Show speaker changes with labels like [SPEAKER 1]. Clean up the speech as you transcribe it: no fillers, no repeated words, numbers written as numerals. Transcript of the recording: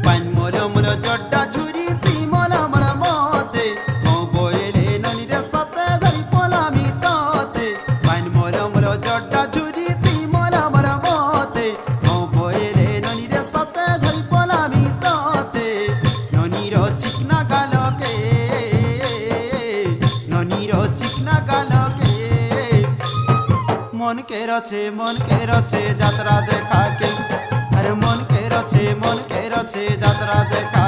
[SPEAKER 1] pine মোর মোর জড্ডা ঝুরি তুই মোলা মোর মতে মো বইলে ননিরে সাথে ধরি পলামি ততে পাইন মোর মোর জড্ডা ঝুরি তুই মোলা মোর মতে মো বইলে ননিরে সাথে ধরি পলামি ততে ননির চিকনা গালকে ননির চিকনা গালকে মন কে রছে যাত্রা দেখাকে আরে মন কে রছে যাত্রা দেখা